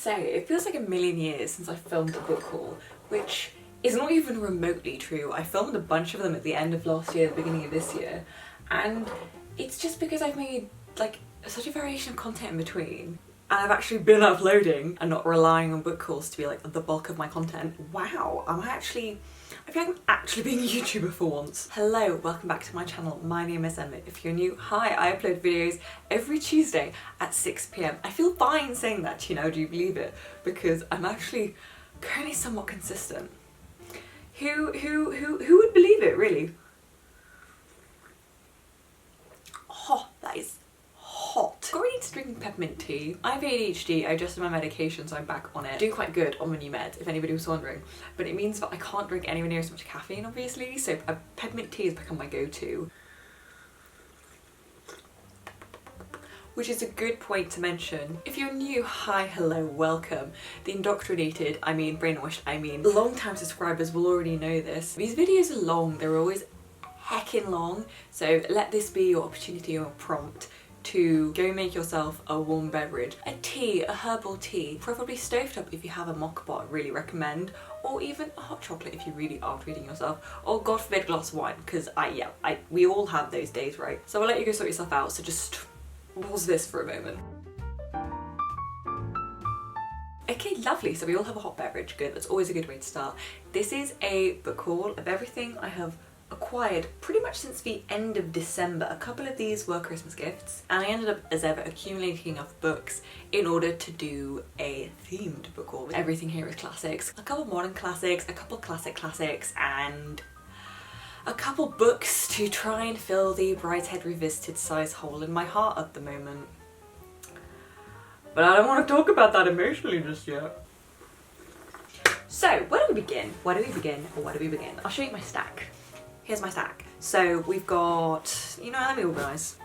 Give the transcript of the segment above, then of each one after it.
say, it feels like a million years since I filmed a book haul, which is not even remotely true. I filmed a bunch of them at the end of last year, the beginning of this year, and it's just because I've made like such a variation of content in between. And I've actually been uploading and not relying on book hauls to be like the bulk of my content. Wow, I feel like I'm actually being a YouTuber for once. Hello, welcome back to my channel. My name is Emma. If you're new, hi, I upload videos every Tuesday at 6 PM. I feel fine saying that, you know, do you believe it? Because I'm actually currently somewhat consistent. Who would believe it, really? Oh, that is hot. Got really into drinking peppermint tea. I have ADHD, I adjusted my medication, so I'm back on it. Doing quite good on my new meds, if anybody was wondering. But it means that I can't drink anywhere near as much caffeine, obviously, so peppermint tea has become my go-to. Which is a good point to mention. If you're new, hi, hello, welcome. The indoctrinated, I mean brainwashed, I mean long-time subscribers will already know this. These videos are long, they're always heckin' long, so let this be your opportunity or prompt to go make yourself a warm beverage. A tea, a herbal tea, preferably stovetop if you have a mock pot, really recommend, or even a hot chocolate if you really are treating yourself, or God forbid, a glass of wine, because we all have those days, right? So I'll let you go sort yourself out, so just pause this for a moment. Okay, lovely, so we all have a hot beverage, good, that's always a good way to start. This is a book haul of everything I have acquired pretty much since the end of December. A couple of these were Christmas gifts, and I ended up, as ever, accumulating enough books in order to do a themed book haul. Everything here is classics. A couple modern classics, a couple classics, and a couple books to try and fill the Brideshead Revisited size hole in my heart at the moment. But I don't want to talk about that emotionally just yet. So, where do we begin? Where do we begin? I'll show you my stack. Here's my stack. So we've got, you know, let me organise.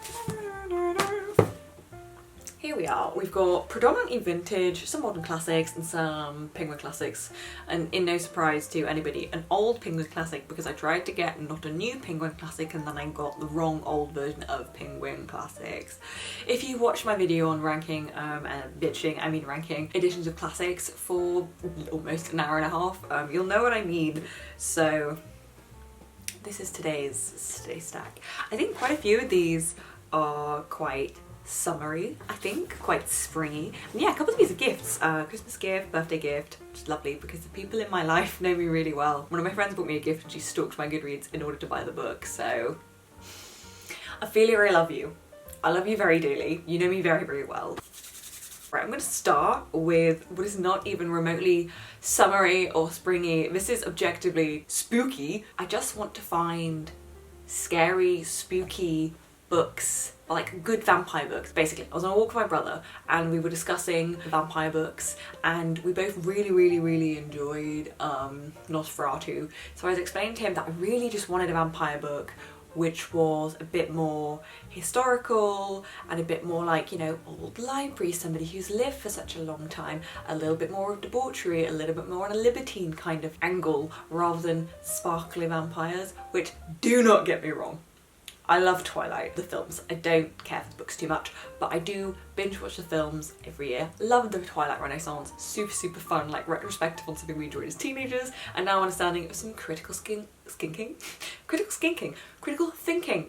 Here we are. We've got predominantly vintage, some modern classics and some Penguin classics. And in no surprise to anybody, an old Penguin classic because I tried to get not a new Penguin classic and then I got the wrong old version of Penguin classics. If you watch my video on ranking ranking editions of classics for almost an hour and a half, you'll know what I mean. So this is today's stack. I think quite a few of these are quite summery, I think, quite springy. And yeah, a couple of these are gifts. Christmas gift, birthday gift, which is lovely because the people in my life know me really well. One of my friends bought me a gift and she stalked my Goodreads in order to buy the book, so Ophelia, I love you. I love you very dearly. You know me very, very well. Right, I'm going to start with what is not even remotely summery or springy. This is objectively spooky. I just want to find scary, spooky books, like good vampire books. Basically, I was on a walk with my brother and we were discussing vampire books and we both really enjoyed Nosferatu. So I was explaining to him that I really just wanted a vampire book which was a bit more historical and a bit more like, you know, old library, somebody who's lived for such a long time, a little bit more of debauchery, a little bit more on a libertine kind of angle rather than sparkly vampires, which, do not get me wrong, I love Twilight, the films. I don't care for the books too much, but I do binge watch the films every year. Love the Twilight Renaissance, super fun, like retrospective on something we enjoyed as teenagers, and now understanding of some critical thinking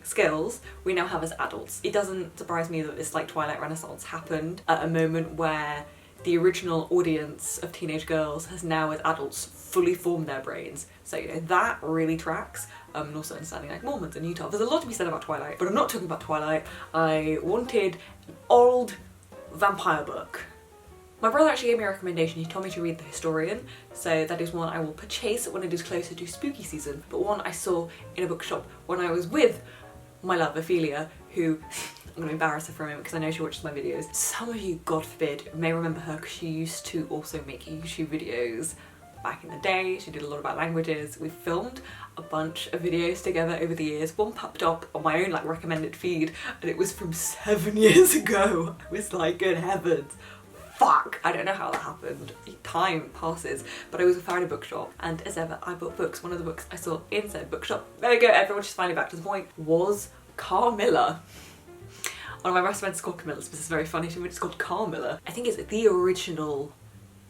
skills we now have as adults. It doesn't surprise me that this like Twilight Renaissance happened at a moment where the original audience of teenage girls has now as adults fully formed their brains. So you know, that really tracks. And also understanding like Mormons in Utah. There's a lot to be said about Twilight, but I'm not talking about Twilight. I wanted an old vampire book. My brother actually gave me a recommendation. He told me to read The Historian, so that is one I will purchase when it is closer to spooky season, but one I saw in a bookshop when I was with my love Ophelia, who I'm going to embarrass her for a moment because I know she watches my videos. Some of you, God forbid, may remember her because she used to also make YouTube videos back in the day. She did a lot about languages. We filmed a bunch of videos together over the years. One popped up on my own like recommended feed and it was from 7 years ago. I was like, good heavens, fuck. I don't know how that happened. Time passes. But I was a bookshop and as ever I bought books. One of the books I saw in said bookshop, there we go, everyone just finally back to the point, was Carmilla. One of my best friends is called Camilla, so this is very funny to me, it's called Carmilla. I think it's the original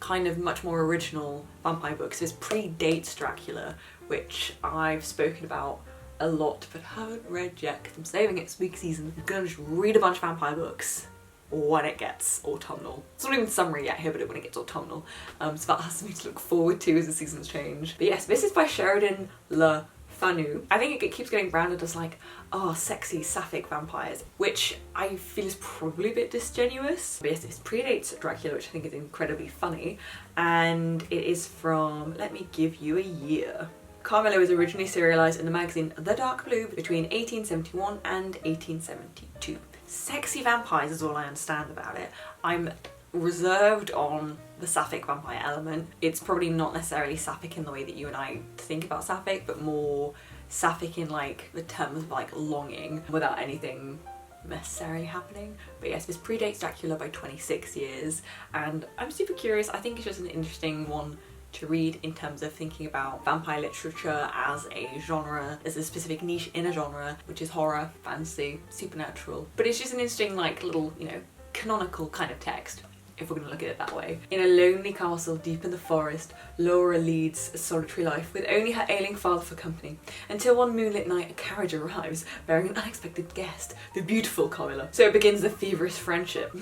kind of much more original vampire books. This predates Dracula, which I've spoken about a lot but haven't read yet because I'm saving it spooky season. I'm gonna just read a bunch of vampire books when it gets autumnal. It's not even summery yet here, but when it gets autumnal. So that has something to look forward to as the seasons change. But yes, this is by Sheridan Le Fanu. I think it keeps getting branded as like, oh, sexy sapphic vampires, which I feel is probably a bit disingenuous. But yes, this predates Dracula, which I think is incredibly funny, and it is from, let me give you a year. Carmilla was originally serialised in the magazine The Dark Blue between 1871 and 1872. Sexy vampires is all I understand about it. I'm reserved on the sapphic vampire element. It's probably not necessarily sapphic in the way that you and I think about sapphic, but more sapphic in like the terms of like longing without anything necessarily happening. But yes, this predates Dracula by 26 years, and I'm super curious. I think it's just an interesting one to read in terms of thinking about vampire literature as a genre. There's a specific niche in a genre, which is horror, fantasy, supernatural. But it's just an interesting like little, you know, canonical kind of text, if we're going to look at it that way. In a lonely castle deep in the forest, Laura leads a solitary life with only her ailing father for company, until one moonlit night a carriage arrives bearing an unexpected guest, the beautiful Carmilla. So it begins the feverish friendship.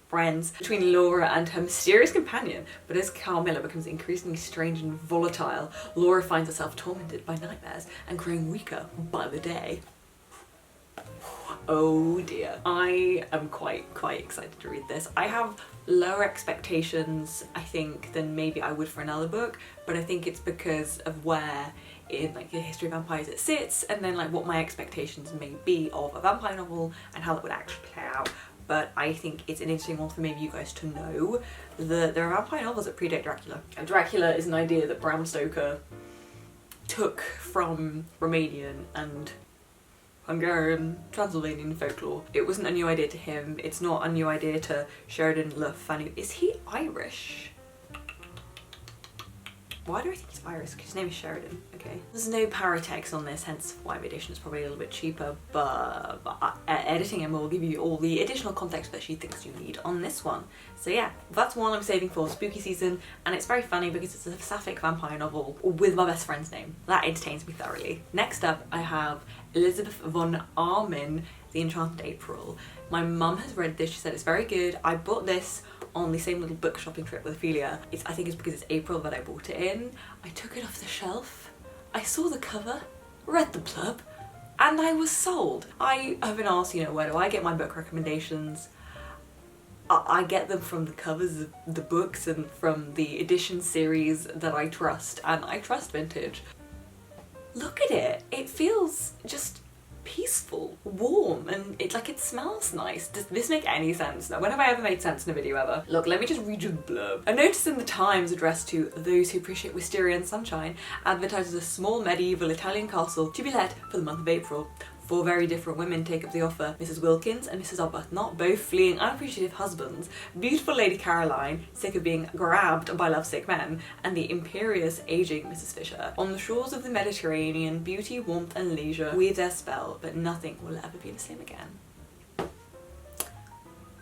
Friends between Laura and her mysterious companion, but as Carmilla becomes increasingly strange and volatile, Laura finds herself tormented by nightmares and growing weaker by the day. Oh dear. I am quite excited to read this. I have lower expectations, I think, than maybe I would for another book, but I think it's because of where in like the history of vampires it sits, and then like what my expectations may be of a vampire novel and how that would actually play out. But I think it's an interesting one for maybe you guys to know that there are vampire novels that predate Dracula. And Dracula is an idea that Bram Stoker took from Romanian and Hungarian, Transylvanian folklore. It wasn't a new idea to him. It's not a new idea to Sheridan Le Fanu. Is he Irish? Why do I think he's Irish? Because his name is Sheridan. Okay. There's no paratext on this, hence why my edition is probably a little bit cheaper, but editing Emma will give you all the additional context that she thinks you need on this one. So yeah, that's one I'm saving for spooky season, and it's very funny because it's a sapphic vampire novel with my best friend's name. That entertains me thoroughly. Next up, I have Elizabeth von Arnim, The Enchanted April. My mum has read this. She said it's very good. I bought this on the same little book shopping trip with Ophelia. I think it's because it's April that I bought it in. I took it off the shelf, I saw the cover, read the blurb, and I was sold. I have been asked, you know, where do I get my book recommendations? I get them from the covers of the books and from the edition series that I trust, and I trust vintage. Look at it. It feels just peaceful, warm, and it smells nice. Does this make any sense? Now, when have I ever made sense in a video ever? Look, let me just read you the blurb. A notice in the Times addressed to those who appreciate wisteria and sunshine advertises a small medieval Italian castle to be let for the month of April. 4 very different women take up the offer. Mrs. Wilkins and Mrs. Arbuthnot, both fleeing unappreciative husbands, beautiful Lady Caroline, sick of being grabbed by lovesick men, and the imperious, aging Mrs. Fisher. On the shores of the Mediterranean, beauty, warmth and leisure weave their spell, but nothing will ever be the same again.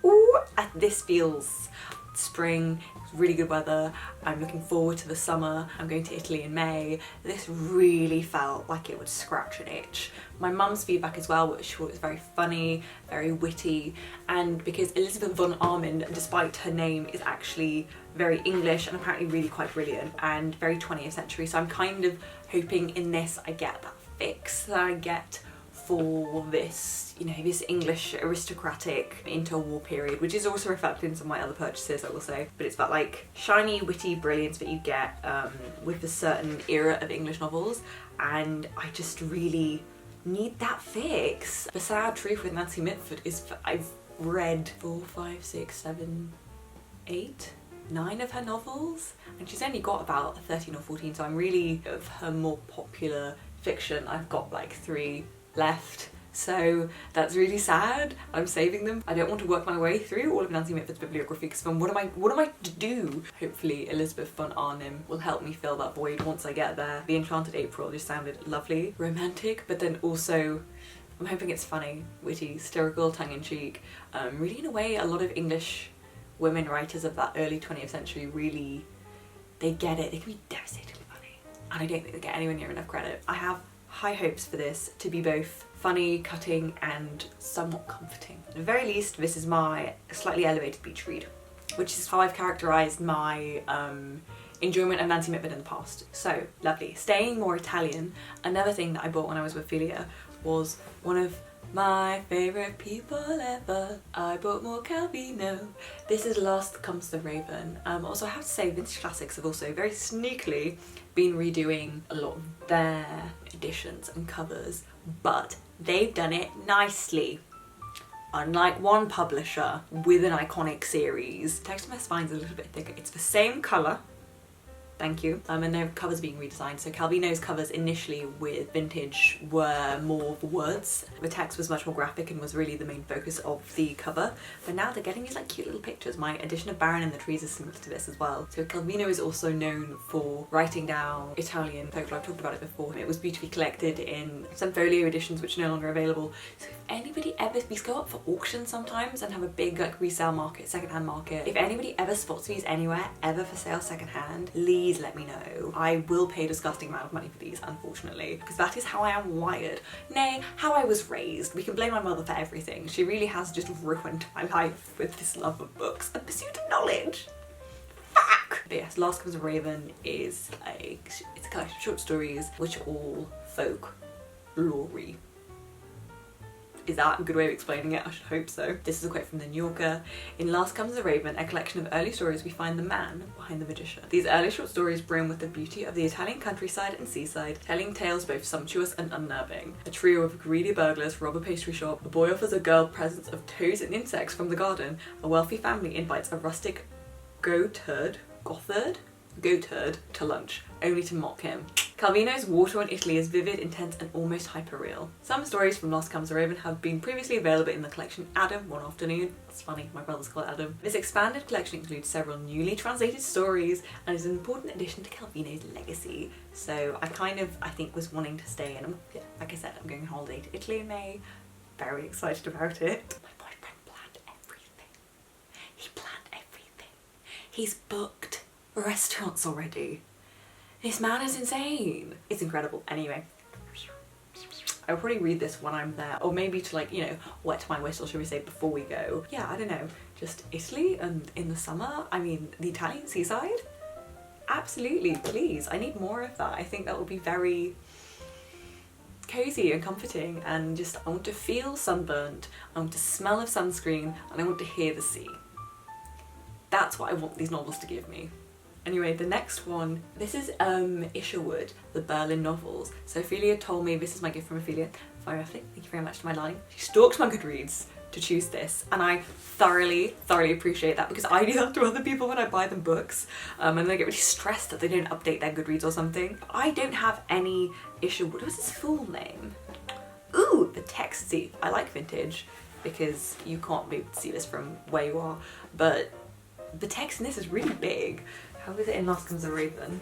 Ooh, this feels spring, really good weather. I'm looking forward to the summer. I'm going to Italy in May. This really felt like it would scratch an itch. My mum's feedback as well, which was very funny, very witty, and because Elizabeth von Arnim, despite her name, is actually very English and apparently really quite brilliant and very 20th century, so I'm kind of hoping in this I get that fix that I get for this, you know, this English aristocratic interwar period, which is also reflected in some of my other purchases, I will say. But it's that like shiny, witty brilliance that you get with a certain era of English novels, and I just really need that fix. The sad truth with Nancy Mitford is I've read 4, 5, 6, 7, 8, 9 of her novels, and she's only got about 13 or 14, so I'm really, of her more popular fiction, I've got like 3 left, so that's really sad. I'm saving them. I don't want to work my way through all of Nancy Mitford's bibliography because what am I to do? Hopefully Elizabeth von Arnim will help me fill that void once I get there. The Enchanted April just sounded lovely, romantic, but then also I'm hoping it's funny, witty, satirical, tongue-in-cheek, really in a way a lot of English women writers of that early 20th century really, they get it. They can be devastatingly funny. And I don't think they get anywhere near enough credit. I have high hopes for this to be both funny, cutting, and somewhat comforting. At the very least, this is my slightly elevated beach read, which is how I've characterised my enjoyment of Nancy Mitford in the past. So, lovely. Staying more Italian, another thing that I bought when I was with Ophelia was one of my favourite people ever. I bought more Calvino. This is Last Comes the Raven. Also, I have to say, Vintage Classics have also very sneakily been redoing a lot of their editions and covers, but they've done it nicely. Unlike one publisher with an iconic series. Text on my spine's a little bit thicker. It's the same colour. Thank you. And their covers being redesigned. So Calvino's covers initially with Vintage were more the words. The text was much more graphic and was really the main focus of the cover. But now they're getting these like cute little pictures. My edition of Baron and the Trees is similar to this as well. So Calvino is also known for writing down Italian folklore. I've talked about it before. It was beautifully collected in some folio editions which are no longer available. So if anybody ever, these go up for auction sometimes and have a big like resale market, secondhand market. If anybody ever spots these anywhere, ever for sale secondhand, please let me know. I will pay a disgusting amount of money for these, unfortunately, because that is how I am wired. Nay, how I was raised. We can blame my mother for everything. She really has just ruined my life with this love of books and pursuit of knowledge. Fuck! But yes, Last Comes a Raven is it's a collection of short stories which are all folk lore-y. Is that a good way of explaining it? I should hope so. This is a quote from the New Yorker. In Last Comes the Raven, a collection of early stories, we find the man behind the magician. These early short stories brim with the beauty of the Italian countryside and seaside, telling tales both sumptuous and unnerving. A trio of greedy burglars rob a pastry shop, a boy offers a girl presents of toads and insects from the garden, a wealthy family invites a rustic goatherd to lunch, only to mock him. Calvino's Water on Italy is vivid, intense, and almost hyper-real. Some stories from Last Comes the Raven have been previously available in the collection Adam One Afternoon. That's funny, my brother's called Adam. This expanded collection includes several newly translated stories and is an important addition to Calvino's legacy. So I think was wanting to stay in. Like I said, I'm going on holiday to Italy in May. Very excited about it. My boyfriend planned everything. He planned everything. He's booked restaurants already. This man is insane. It's incredible. Anyway, I'll probably read this when I'm there, or maybe to like, you know, wet my whistle, should we say, before we go. Yeah, I don't know, just Italy and in the summer, I mean, the Italian seaside? Absolutely, please. I need more of that. I think that would be very cozy and comforting, and just, I want to feel sunburnt, I want to smell of sunscreen, and I want to hear the sea. That's what I want these novels to give me. Anyway, the next one, this is Isherwood, the Berlin novels. So Ophelia told me, this is my gift from Ophelia. Very roughly, thank you very much to my darling. She stalked my Goodreads to choose this, and I thoroughly appreciate that, because I do that to other people when I buy them books, and they get really stressed that they don't update their Goodreads or something. I don't have any Isherwood. What's his full name? Ooh, the text. See, I like Vintage because you can't be able to see this from where you are, but the text in this is really big. How is it in Last Comes the Raven?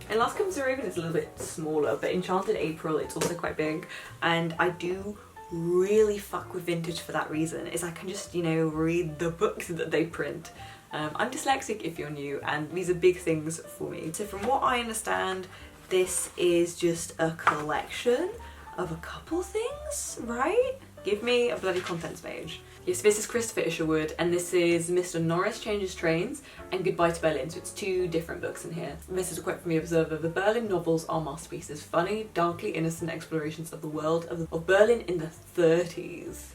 In Last Comes the Raven it's a little bit smaller, but Enchanted April it's also quite big, and I do really fuck with Vintage for that reason, is I can just, you know, read the books that they print. I'm dyslexic if you're new, and these are big things for me. So from what I understand, this is just a collection of a couple things, right? Give me a bloody contents page. Yes, this is Christopher Isherwood, and this is Mr. Norris Changes Trains and Goodbye to Berlin, so it's two different books in here. This is a quote from The Observer. The Berlin novels are masterpieces, funny, darkly innocent explorations of the world of Berlin in the 30s.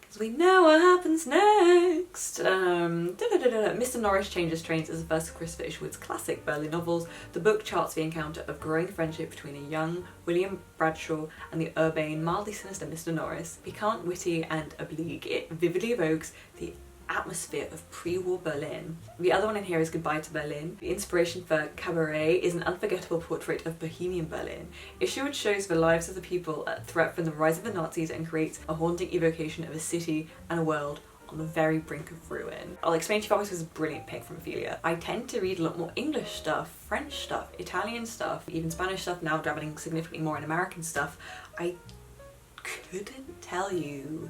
Because we know what happens next. Mr. Norris Changes Trains is the first of Christopher Isherwood's classic Berlin novels. The book charts the encounter of growing friendship between a young William Bradshaw and the urbane, mildly sinister Mr. Norris. Piquant, witty and oblique, it vividly evokes the atmosphere of pre-war Berlin. The other one in here is Goodbye to Berlin. The inspiration for Cabaret is an unforgettable portrait of Bohemian Berlin. Isherwood shows the lives of the people at threat from the rise of the Nazis and creates a haunting evocation of a city and a world on the very brink of ruin. I'll explain to you why this was a brilliant pick from Ophelia. I tend to read a lot more English stuff, French stuff, Italian stuff, even Spanish stuff, now dabbling significantly more in American stuff. I couldn't tell you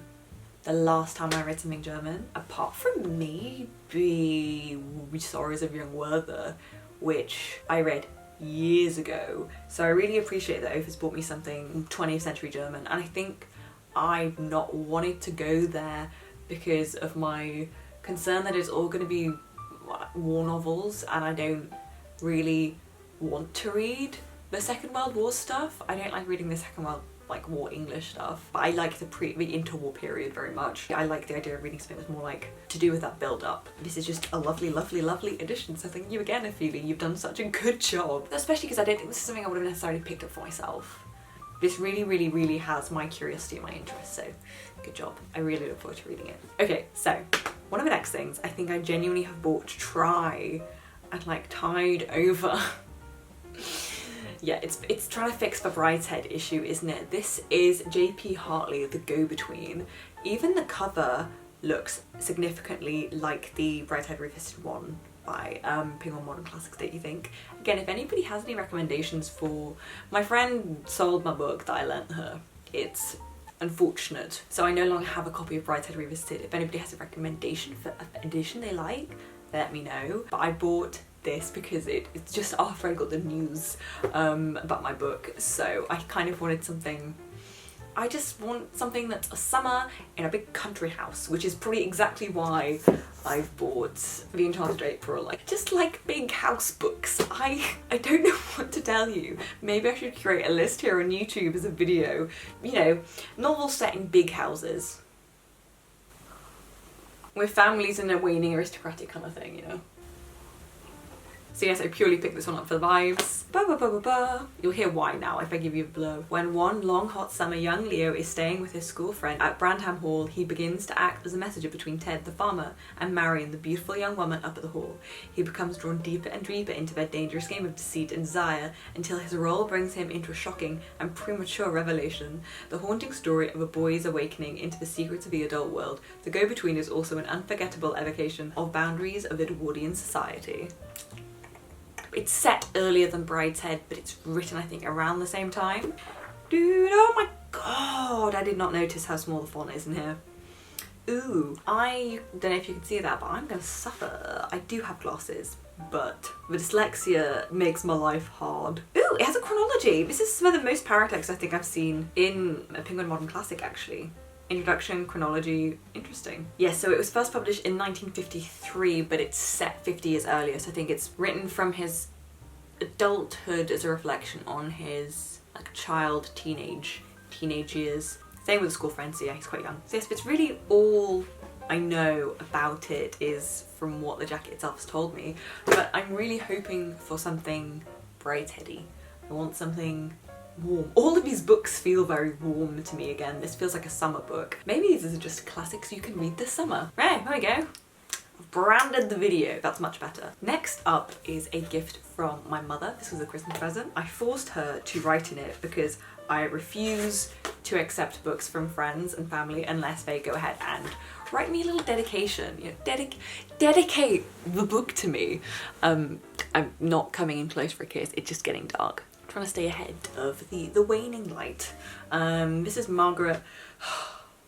the last time I read something German, apart from maybe Stories of Young Werther, which I read years ago. So I really appreciate that Ophis bought me something 20th century German, and I think I've not wanted to go there because of my concern that it's all going to be war novels, and I don't really want to read the Second World War stuff. I don't like reading the Second World War English stuff, but I like the interwar period very much. I like the idea of reading something that's more like to do with that build up. This is just a lovely, lovely, lovely edition, so thank you again, Ophelia. You've done such a good job. Especially because I don't think this is something I would have necessarily picked up for myself. This really, really, really has my curiosity and my interest, so good job. I really look forward to reading it. Okay, so one of the next things I think I genuinely have bought to try and like tide over. Yeah, it's trying to fix the Brideshead issue, isn't it? This is J.P. Hartley, The Go-Between. Even the cover looks significantly like the Brideshead Revisited one by Penguin Modern Classics, don't you think? Again, if anybody has any recommendations for... My friend sold my book that I lent her. It's unfortunate. So I no longer have a copy of Brideshead Revisited. If anybody has a recommendation for an edition they like, let me know. But I bought this because it's just after I got the news about my book, so I kind of wanted something. I just want something that's a summer in a big country house, which is probably exactly why I've bought The Enchanted April. Like, just like big house books. I don't know what to tell you. Maybe I should create a list here on YouTube as a video. You know, novels set in big houses with families in a waning aristocratic kind of thing, you know. So yes, I purely picked this one up for the vibes. Ba ba ba ba ba. You'll hear why now if I give you a blurb. When one long hot summer young Leo is staying with his school friend at Brandham Hall, he begins to act as a messenger between Ted the farmer and Marion, the beautiful young woman up at the hall. He becomes drawn deeper and deeper into their dangerous game of deceit and desire until his role brings him into a shocking and premature revelation. The haunting story of a boy's awakening into the secrets of the adult world. The Go-Between is also an unforgettable evocation of boundaries of Edwardian society. It's set earlier than Brideshead, but it's written, I think, around the same time. Dude, oh my god, I did not notice how small the font is in here. Ooh, I don't know if you can see that, but I'm gonna suffer. I do have glasses, but the dyslexia makes my life hard. Ooh, it has a chronology. This is some of the most paratext I think I've seen in a Penguin Modern Classic, actually. Introduction, chronology, interesting. Yeah, so it was first published in 1953, but it's set 50 years earlier, so I think it's written from his adulthood as a reflection on his like teenage years. Same with the school friends, so yeah, he's quite young. So yes, but it's really all I know about it is from what the jacket itself has told me, but I'm really hoping for something Bridesheady. I want something warm. All of these books feel very warm to me again. This feels like a summer book. Maybe these are just classics you can read this summer. Right, there we go. I've branded the video. That's much better. Next up is a gift from my mother. This was a Christmas present. I forced her to write in it because I refuse to accept books from friends and family unless they go ahead and write me a little dedication. You know, dedicate the book to me. I'm not coming in close for a kiss. It's just getting dark. Trying to stay ahead of the waning light. This is Marguerite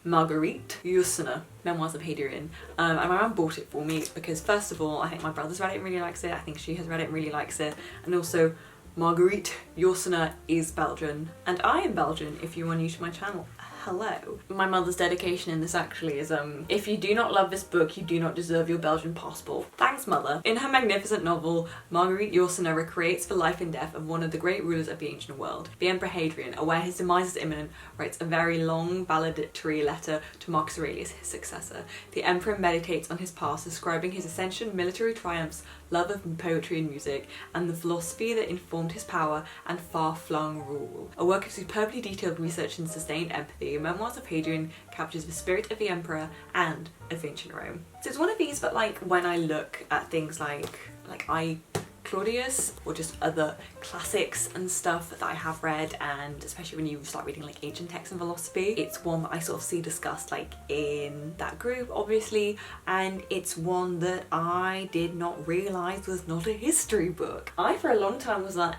Yourcenar, Memoirs of Hadrian. And my mum bought it for me because first of all, I think my brother's read it and really likes it. I think she has read it and really likes it. And also, Marguerite Yourcenar is Belgian. And I am Belgian if you are new to my channel. Hello. My mother's dedication in this actually is, if you do not love this book, you do not deserve your Belgian passport. Thanks, mother. In her magnificent novel, Marguerite Yourcenar recreates the life and death of one of the great rulers of the ancient world. The Emperor Hadrian, aware his demise is imminent, writes a very long valedictory letter to Marcus Aurelius, his successor. The emperor meditates on his past, describing his ascension, military triumphs, love of poetry and music, and the philosophy that informed his power and far-flung rule. A work of superbly detailed research and sustained empathy, Memoirs of Hadrian captures the spirit of the emperor and of ancient Rome. So it's one of these, but like when I look at things like Claudius or just other classics and stuff that I have read, and especially when you start reading like ancient texts and philosophy, it's one that I sort of see discussed like in that group obviously, and it's one that I did not realise was not a history book. I for a long time was like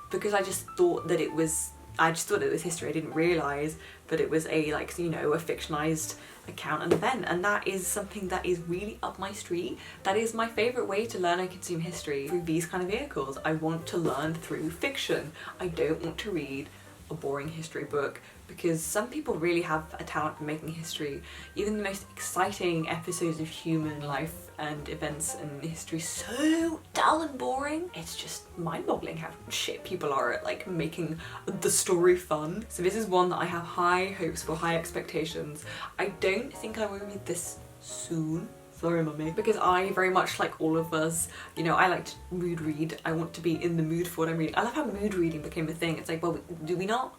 because I just thought that it was I just thought it was history. I didn't realise that it was a, like, you know, a fictionalised account and event, and that is something that is really up my street. That is my favourite way to learn and consume history, through these kind of vehicles. I want to learn through fiction. I don't want to read a boring history book, because some people really have a talent for making history. Even the most exciting episodes of human life and events and history so dull and boring. It's just mind-boggling how shit people are at, like, making the story fun. So this is one that I have high hopes for, high expectations. I don't think I will read this soon. Sorry, mummy. Because I, very much like all of us, you know, I like to mood read. I want to be in the mood for what I'm reading. I love how mood reading became a thing. It's like, well, do we not?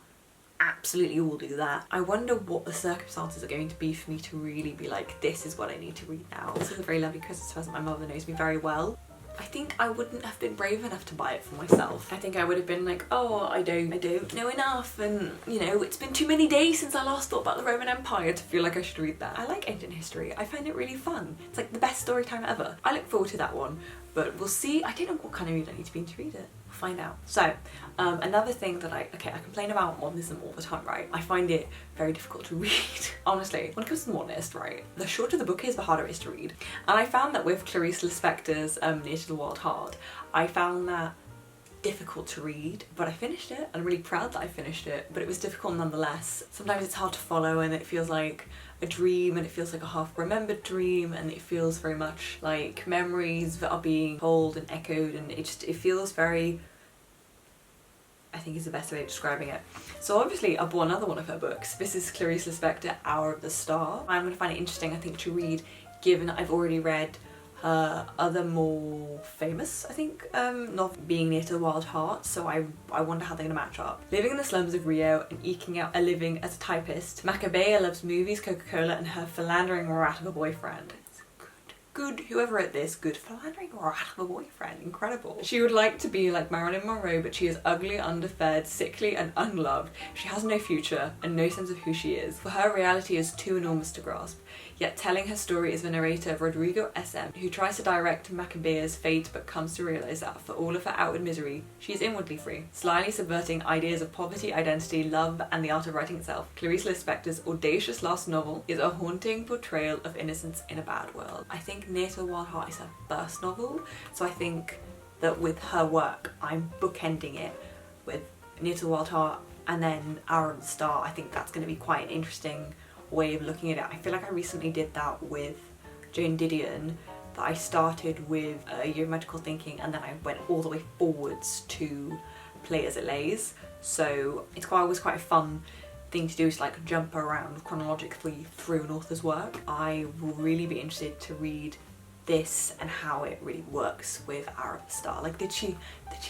Absolutely all do that. I wonder what the circumstances are going to be for me to really be like, this is what I need to read now. This is a very lovely Christmas present. My mother knows me very well. I think I wouldn't have been brave enough to buy it for myself. I think I would have been like, oh, I don't know enough, and, you know, it's been too many days since I last thought about the Roman Empire to feel like I should read that. I like ancient history. I find it really fun. It's like the best story time ever. I look forward to that one, but we'll see. I don't know what kind of mood I need to be in to read it. We'll find out. So, another thing that I complain about modernism all the time, right? I find it very difficult to read. Honestly, when it comes to modernist, right, the shorter the book is, the harder it is to read. And I found that with Clarice Lispector's Near to the Wild Heart, I found that difficult to read, but I finished it. I'm really proud that I finished it, but it was difficult nonetheless. Sometimes it's hard to follow, and it feels like a dream, and it feels like a half-remembered dream, and it feels very much like memories that are being told and echoed, and it feels very, I think is the best way of describing it. So obviously I bought another one of her books. This is Clarice Lispector, Hour of the Star. I'm going to find it interesting, I think, to read, given that I've already read her other more famous, I think, novel, Being Near to the Wild Heart, so I wonder how they're going to match up. Living in the slums of Rio and eking out a living as a typist, Macabea loves movies, Coca-Cola, and her philandering rat of a boyfriend. Good, whoever wrote this, good philandering rat of a boyfriend, incredible. She would like to be like Marilyn Monroe, but she is ugly, underfed, sickly, and unloved. She has no future and no sense of who she is. For her, reality is too enormous to grasp. Yet telling her story is the narrator Rodrigo S.M., who tries to direct Macabea's fate but comes to realise that for all of her outward misery, she is inwardly free, slyly subverting ideas of poverty, identity, love, and the art of writing itself. Clarice Lispector's audacious last novel is a haunting portrayal of innocence in a bad world. I think Near to the Wild Heart is her first novel, so I think that with her work, I'm bookending it with Near to the Wild Heart and then Hour of the Star. I think that's going to be quite an interesting way of looking at it. I feel like I recently did that with Jane Didion, that I started with A Year of Magical Thinking and then I went all the way forwards to Play As It Lays. So it's always quite a fun thing to do, is like jump around chronologically through an author's work. I will really be interested to read this and how it really works with Hour of the Star. Like, did she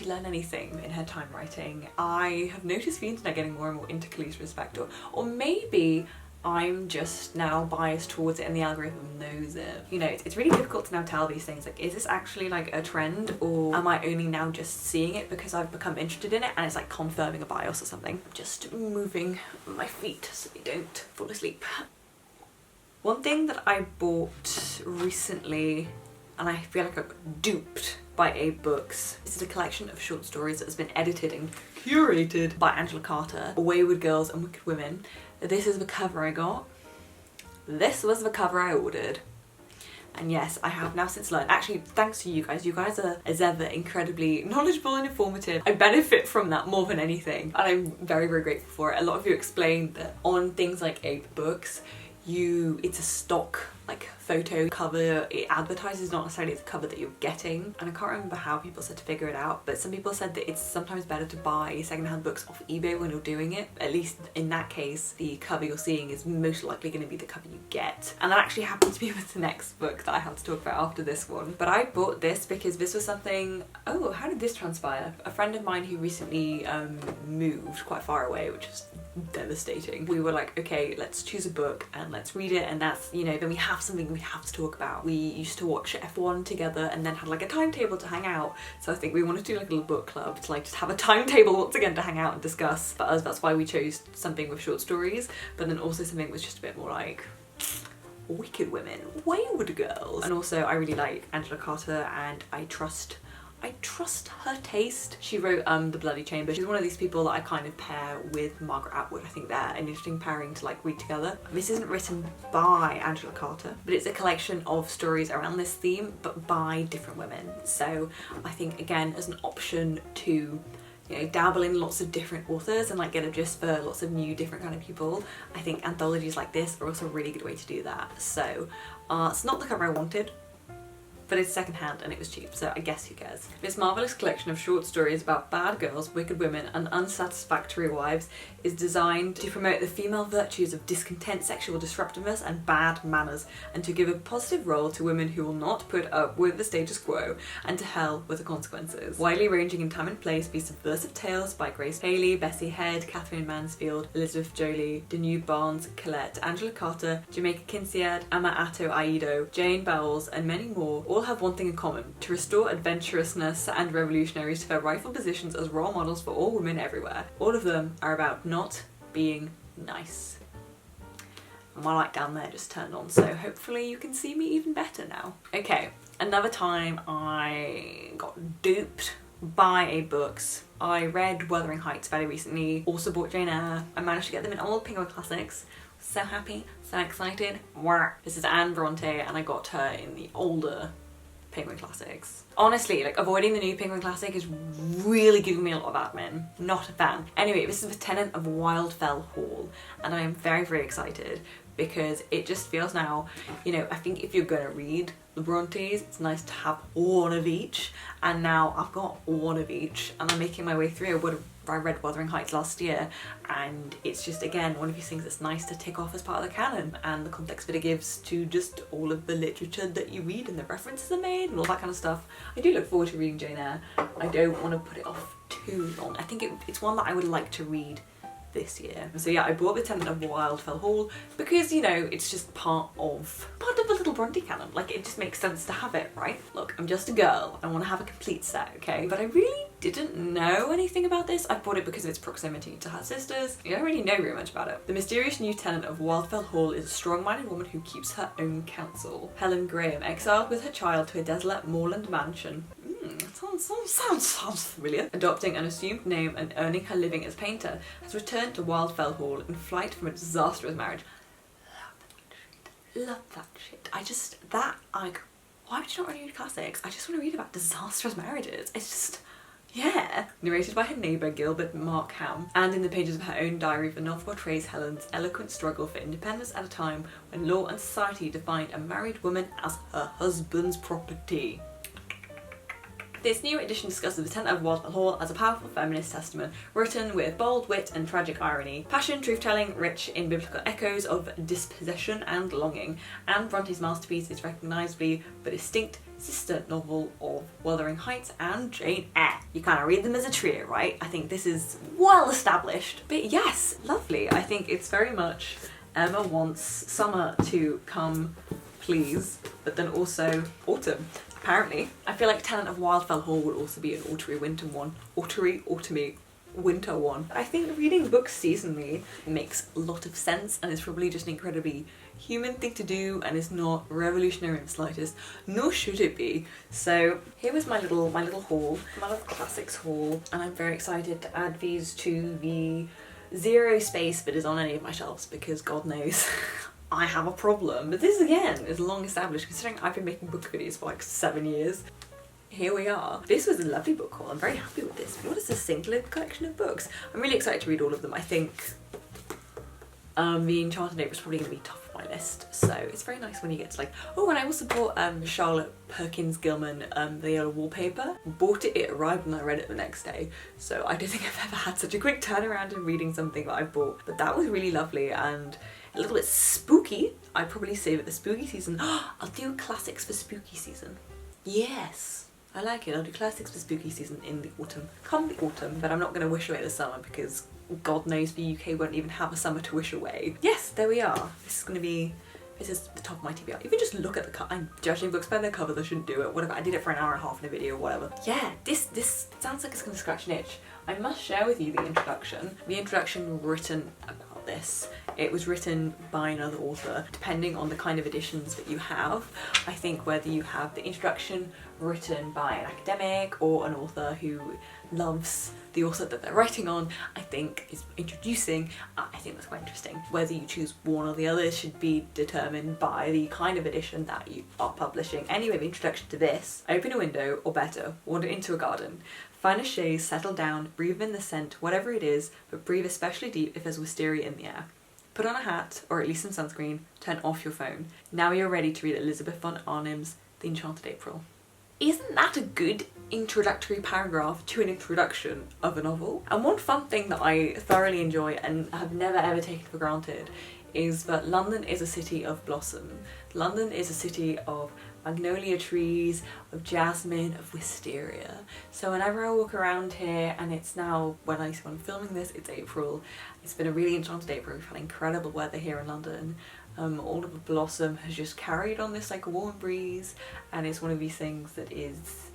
learn anything in her time writing? I have noticed the internet getting more and more into Clarice Lispector, or maybe I'm just now biased towards it and the algorithm knows it. You know, it's really difficult to now tell these things. Like, is this actually like a trend, or am I only now just seeing it because I've become interested in it and it's like confirming a bias or something? I'm just moving my feet so they don't fall asleep. One thing that I bought recently, and I feel like I got duped by Abe Books. This is a collection of short stories that has been edited and curated by Angela Carter, Wayward Girls and Wicked Women. This is the cover I got. This was the cover I ordered. And yes, I have now since learned, actually thanks to you guys. You guys are, as ever, incredibly knowledgeable and informative. I benefit from that more than anything, and I'm very, very grateful for it. A lot of you explained that on things like Abe Books, it's a stock like photo cover. It advertises not necessarily the cover that you're getting, and I can't remember how people said to figure it out, but some people said that it's sometimes better to buy secondhand books off eBay when you're doing it. At least in that case, the cover you're seeing is most likely going to be the cover you get, and that actually happened to be with the next book that I had to talk about after this one. But I bought this because this was something, oh, how did this transpire? A friend of mine who recently moved quite far away, which is devastating. We were like, okay, let's choose a book and let's read it, and that's, you know, then we have something we have to talk about. We used to watch F1 together and then had like a timetable to hang out, so I think we wanted to do like a little book club to like just have a timetable once again to hang out and discuss. For us, that's why we chose something with short stories, but then also something that was just a bit more like Wicked Women, Wayward Girls. And also I really like Angela Carter and I trust I trust her taste. She wrote The Bloody Chamber. She's one of these people that I kind of pair with Margaret Atwood. I think they're an interesting pairing to like read together. This isn't written by Angela Carter, but it's a collection of stories around this theme, but by different women. So I think, again, as an option to, you know, dabble in lots of different authors and like get a gist for lots of new different kind of people, I think anthologies like this are also a really good way to do that. So it's not the cover I wanted, but it's secondhand and it was cheap, so I guess who cares. This marvellous collection of short stories about bad girls, wicked women and unsatisfactory wives is designed to promote the female virtues of discontent, sexual disruptiveness and bad manners, and to give a positive role to women who will not put up with the status quo and to hell with the consequences. Widely ranging in time and place, be subversive tales by Grace Paley, Bessie Head, Catherine Mansfield, Elizabeth Jolie, Deneuve Barnes, Colette, Angela Carter, Jamaica Kinsead, Ama Atto Aido, Jane Bowles and many more all have one thing in common: to restore adventurousness and revolutionaries to their rightful positions as role models for all women everywhere. All of them are about not being nice. And my light down there just turned on, so hopefully you can see me even better now. Okay, another time I got duped by a books. I read Wuthering Heights very recently, also bought Jane Eyre. I managed to get them in old Penguin Classics. So happy, so excited. This is Anne Brontë and I got her in the older Penguin Classics. Honestly, like, avoiding the new Penguin Classic is really giving me a lot of admin. Not a fan. Anyway, this is the Tenant of Wildfell Hall and I am very, very excited because it just feels now, you know, I think if you're gonna read the Brontes, it's nice to have one of each, and now I've got one of each and I'm making my way through. I read Wuthering Heights last year and it's just, again, one of these things that's nice to tick off as part of the canon and the context that it gives to just all of the literature that you read and the references are made and all that kind of stuff. I do look forward to reading Jane Eyre. I don't want to put it off too long. I think it's one that I would like to read this year. So yeah, I bought the Tenant of Wildfell Hall because, you know, it's just part of the little Bronte canon. Like, it just makes sense to have it, right? Look, I'm just a girl. I want to have a complete set, okay? But I really didn't know anything about this. I bought it because of its proximity to her sisters. I don't really know very much about it. The mysterious new tenant of Wildfell Hall is a strong-minded woman who keeps her own counsel. Helen Graham, exiled with her child to a desolate moorland mansion. Sounds familiar. Adopting an assumed name and earning her living as painter, has returned to Wildfell Hall in flight from a disastrous marriage. Love that shit. Why would you not read classics? I just want to read about disastrous marriages. It's just, yeah. Narrated by her neighbour Gilbert Markham, and in the pages of her own diary, the novel portrays Helen's eloquent struggle for independence at a time when law and society defined a married woman as her husband's property. This new edition discusses the Tenant of Wildfell Hall as a powerful feminist testament, written with bold wit and tragic irony, passion, truth-telling, rich in biblical echoes of dispossession and longing. Anne Bronte's masterpiece is recognisably the distinct sister novel of Wuthering Heights and Jane Eyre. You kind of read them as a trio, right? I think this is well established, but yes, lovely. I think it's very much Emma wants summer to come, please, but then also autumn. Apparently. I feel like Tenant of Wildfell Hall will also be an autumny winter one. Autumny winter one. I think reading books seasonally makes a lot of sense and is probably just an incredibly human thing to do and is not revolutionary in the slightest, nor should it be. So here was my little haul, my little classics haul, and I'm very excited to add these to the zero space that is on any of my shelves because God knows I have a problem. But this, again, is long established considering I've been making book videos for like 7 years. Here we are. This was a lovely book haul. I'm very happy with this. What is a single collection of books? I'm really excited to read all of them. I think the Enchanted was probably going to be top of my list. So it's very nice when you get to like, oh, and I also bought Charlotte Perkins Gilman, The Yellow Wallpaper. Bought it, it arrived and I read it the next day. So I don't think I've ever had such a quick turnaround in reading something that I bought. But that was really lovely and a little bit spooky. I'd probably save it the spooky season. I'll do classics for spooky season. Yes, I like it. I'll do classics for spooky season in the autumn. Come the autumn, but I'm not going to wish away the summer because God knows the UK won't even have a summer to wish away. Yes, there we are. This is the top of my TBR. Even just look at the cover. I'm judging books by their covers. I shouldn't do it. Whatever. I did it for an hour and a half in a video, whatever. Yeah, this sounds like it's going to scratch an itch. I must share with you the introduction. The introduction written about this. It was written by another author. Depending on the kind of editions that you have, I think whether you have the introduction written by an academic or an author who loves the author that they're writing on, I think is introducing. I think that's quite interesting. Whether you choose one or the other should be determined by the kind of edition that you are publishing. Anyway, the introduction to this: open a window, or better, wander into a garden. Find a chaise, settle down, breathe in the scent, whatever it is, but breathe especially deep if there's wisteria in the air. Put on a hat, or at least some sunscreen, turn off your phone. Now you're ready to read Elizabeth von Arnim's The Enchanted April. Isn't that a good introductory paragraph to an introduction of a novel? And one fun thing that I thoroughly enjoy and have never ever taken for granted is that London is a city of blossom. London is a city of magnolia trees, of jasmine, of wisteria. So whenever I walk around here, and it's now, when I'm filming this, it's April. It's been a really enchanted April. We've had incredible weather here in London. All of the blossom has just carried on this like warm breeze, and it's one of these things that is,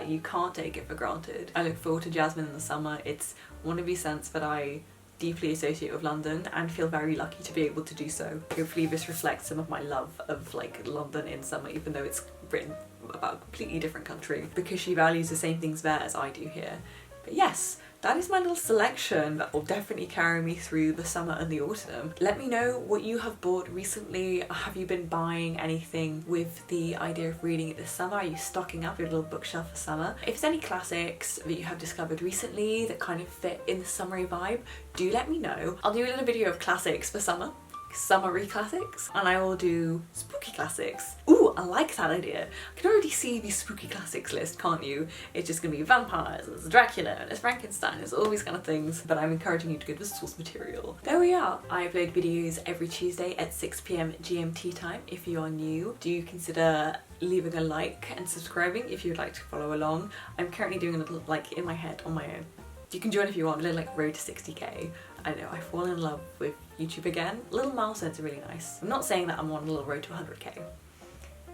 you can't take it for granted. I look forward to jasmine in the summer. It's one of these scents that I deeply associate with London and feel very lucky to be able to do so. Hopefully this reflects some of my love of like London in summer, even though it's written about a completely different country, because she values the same things there as I do here. But yes, that is my little selection that will definitely carry me through the summer and the autumn. Let me know what you have bought recently. Have you been buying anything with the idea of reading it this summer? Are you stocking up your little bookshelf for summer? If there's any classics that you have discovered recently that kind of fit in the summery vibe, do let me know. I'll do a little video of classics for summer, summery classics, and I will do spooky classics. Ooh, I like that idea. I can already see the spooky classics list, can't you? It's just gonna be vampires, and there's Dracula, and there's Frankenstein, there's all these kind of things, but I'm encouraging you to go to the source material. There we are. I upload videos every Tuesday at 6 PM GMT time. If you are new, do consider leaving a like and subscribing if you would like to follow along. I'm currently doing a little, like, in my head, on my own. You can join if you want, a little like road to 60k. I know, I've fallen in love with YouTube again. Little milestones are really nice. I'm not saying that I'm on a little road to 100k,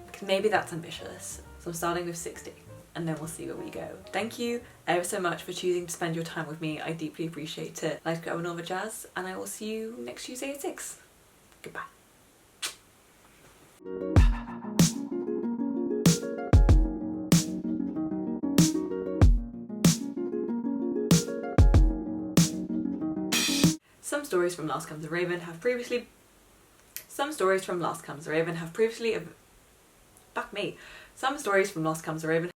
because maybe that's ambitious. So I'm starting with 60, and then we'll see where we go. Thank you ever so much for choosing to spend your time with me. I deeply appreciate it. Life go and all the jazz, and I will see you next Tuesday at 6. Goodbye. Some stories from Last Comes a Raven have previously... Some stories from Last Comes a Raven have previously... Fuck me. Some stories from Last Comes a Raven